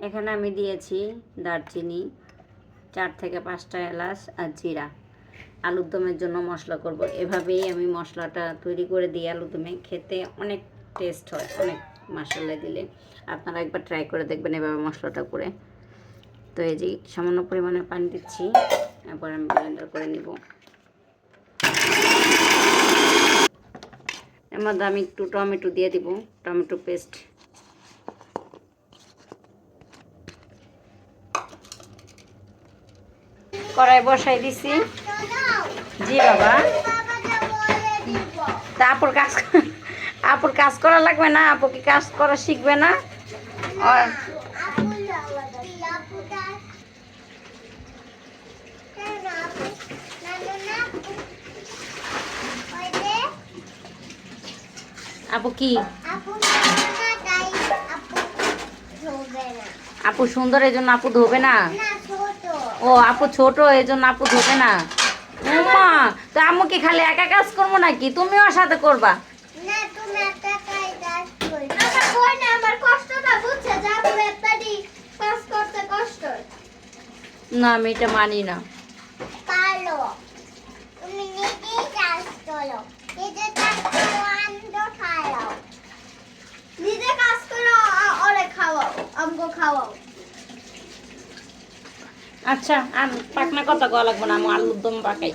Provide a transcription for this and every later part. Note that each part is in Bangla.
এখানে আমি দিয়েছি দারচিনি, 4 থেকে 5টা এলাচ আর জিরা। আলুর দমের জন্য মশলা করব। এভাবেই আমি মশলাটা তৈরি করে দিই। আলুর দমে খেতে অনেক টেস্ট হয়, অনেক মশলা দিলে। আপনারা একবার ট্রাই করে দেখবেন এভাবে মশলাটা করে। তো এই যে সামান্য পরিমাণে পানি দিচ্ছি, এরপর আমি ব্লেন্ডার করে নিব। এর মধ্যে আমি একটু টমেটো দিয়ে দিব, টমেটো পেস্ট। কড়াই বসাই দিছি। জি বাবা, তা আপুর কাজ করা লাগবে না? আপু কি কাজ করা শিখবে না? আর আপু কি আপু সুন্দর এই জন্য আপু ধোবে না? ও আপু ছোট এই জন্য আপু ধোবে না। মা, তো আম্মু কি খালি একা কাজ করবো নাকি? তুমিও সাথে করবা? না, আমি এটা মানি না। আচ্ছা, আর পাকনা কথা কওয়া লাগবে না, আমি আলুর দম পাকাই।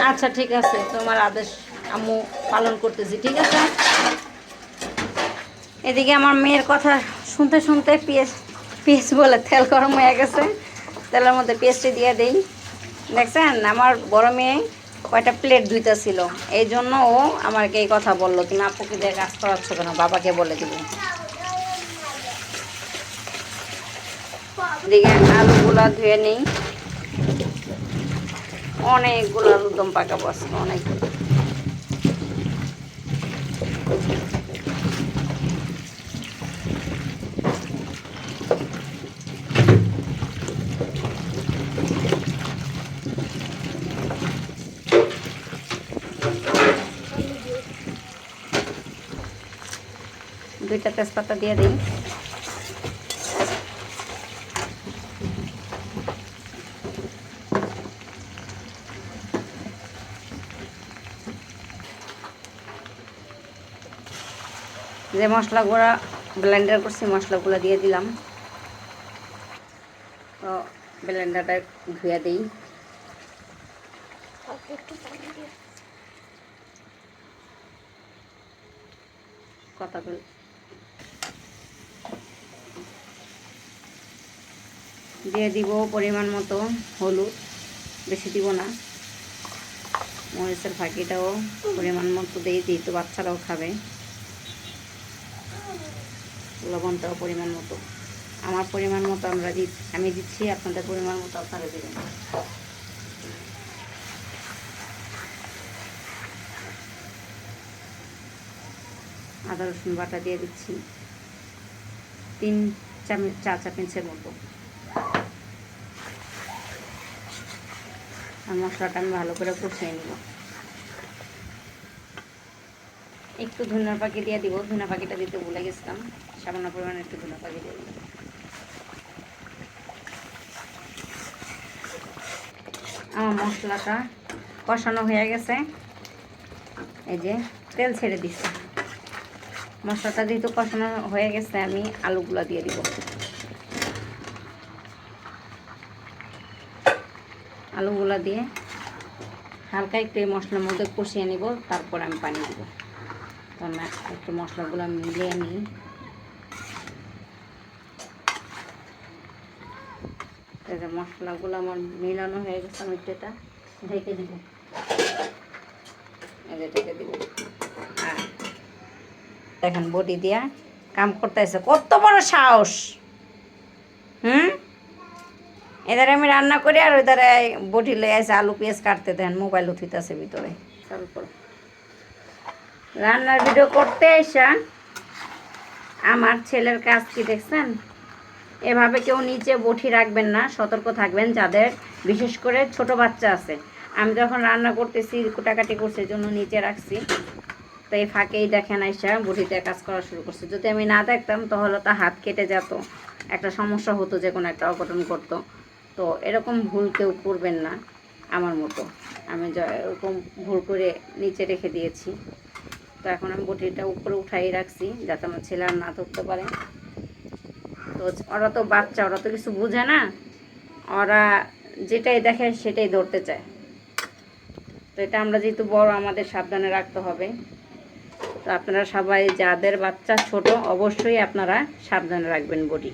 আচ্ছা ঠিক আছে, তোমার আদেশ আম্মু পালন করতেছি, ঠিক আছে। এদিকে আমার মেয়ের কথা শুনতে শুনতে পেঁয়াজ বলে তেল গরম হয়ে গেছে। তেলের মধ্যে পেঁয়াজটি দিয়ে দিই। দেখছেন আমার বড় মেয়ে কয়টা প্লেট ধুইতেছিল, এই জন্য ও আমাকে এই কথা বললো, তুমি আপুকে দিয়ে কাজ করাচ্ছ কেন, বাবাকে বলে দিব। এদিকে আলুগুলা ধুয়ে নিই। অনেকগুলো আলুর দম পাকাবো আজকে, অনেকগুলো। দুইটা তেজপাতা দিয়ে দিই। যে মশলাগুলো ব্লেন্ডার করছি মশলাগুলো দিয়ে দিলাম। তো ব্লেন্ডারটা ধুয়ে দিই। কথা বল। দিয়ে দিব পরিমাণ মতো হলুদ, বেশি দিব না। মরিচের ফাঁকিটাও পরিমাণ মতো দিয়ে দিই, তো বাচ্চারাও খাবে। লবণটাও পরিমাণ মতো, আমার পরিমাণ মতো আমি দিচ্ছি, আপনাদের পরিমাণ মতো আপনারা দেবেন। আদা রসুন বাটা দিয়ে দিচ্ছি 3 চা চামচের মতো। আর মশলাটা আমি ভালো করে কষিয়ে নিব। একটু ধনিয়ার পাখি দিয়ে দিব, ধনিয়া পাখিটা দিতে ভুলে গেছিলাম, সামান্য পরিমাণে একটু ধনিয়া পাখি দিয়ে দিব। আমার মশলাটা কষানো হয়ে গেছে, এই যে তেল ছেড়ে দিচ্ছে। মশলাটা যেহেতু কষানো হয়ে গেছে, আমি আলুগুলো দিয়ে দিব। আলুগুলো দিয়ে হালকা একটু এই মশলার মধ্যে কষিয়ে নিব, তারপর আমি পানি দিব। তো আমি একটু মশলাগুলো মিলিয়ে নিই। এই যে মশলাগুলো আমার মিলানো হয়ে গেছে, আমি একটু এটা ঢেকে দিব। এই যে ঢেকে দিব। আর দেখেন বটি দিয়া কাম করতেছে, কত বড় সাহস! এধারে আমি রান্না করি আর ওই ধারে বটি লয়ে আছে আলু পেঁয়াজ কাটতে, দেন মোবাইল উঠিতেছে ভিতরে। তারপর রান্নার ভিডিও করতে এসা আমার ছেলের কাজ কি দেখছেন? এভাবে কেউ নিচে বটি রাখবেন না, সতর্ক থাকবেন যাদের বিশেষ করে ছোট বাচ্চা আছে। আমি যখন রান্না করতেছি কুটাকাটি করছে জন্য নিচে রাখছি, তো এই ফাঁকেই দেখেন আইসা বটিতে কাজ করা শুরু করছে। যদি আমি না দেখতাম তাহলে তা হাত কেটে যেত, একটা সমস্যা হতো, যে কোনো একটা অঘটন করতো। তো এরকম ভুল কেউ করবেন না আমার মতো। আমি এরকম ভুল করে নিচে রেখে দিয়েছি। তো এখন আমি বটিটা উপরে উঠাই রাখছি যাতে আমার ছেলে আর না ধরতে পারে। তো ওরা তো বাচ্চা, ওরা তো কিছু বুঝে না, ওরা যেটাই দেখে সেটাই ধরতে চায়। তো এটা আমরা যেহেতু বড়, আমাদের সাবধানে রাখতে হবে। তো আপনারা সবাই যাদের বাচ্চা ছোট অবশ্যই আপনারা সাবধানে রাখবেন বটি।